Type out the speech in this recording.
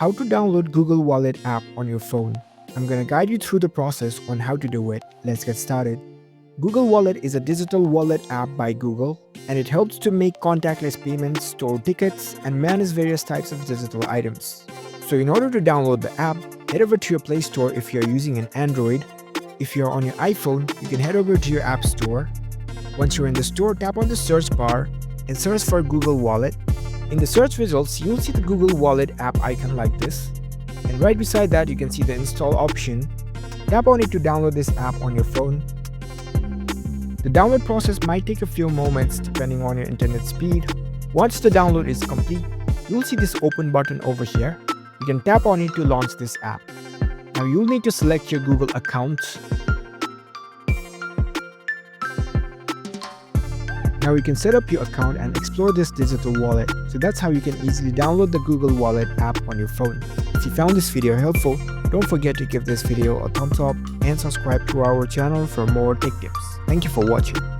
How to download Google Wallet app on your phone. I'm going to guide you through the process on how to do it. Let's get started. Google Wallet is a digital wallet app by Google, and it helps to make contactless payments, store tickets, and manage various types of digital items. So in order to download the app, head over to your Play Store if you're using an Android. If you're on your iPhone, you can head over to your App Store. Once you're in the store, tap on the search bar and search for Google Wallet. In the search results, you'll see the Google Wallet app icon like this. And right beside that, you can see the install option. Tap on it to download this app on your phone. The download process might take a few moments depending on your internet speed. Once the download is complete, you'll see this open button over here. You can tap on it to launch this app. Now you'll need to select your Google account. Now you can set up your account and explore this digital wallet. So that's how you can easily download the Google Wallet app on your phone. If you found this video helpful, don't forget to give this video a thumbs up and subscribe to our channel for more tech tips. Thank you for watching.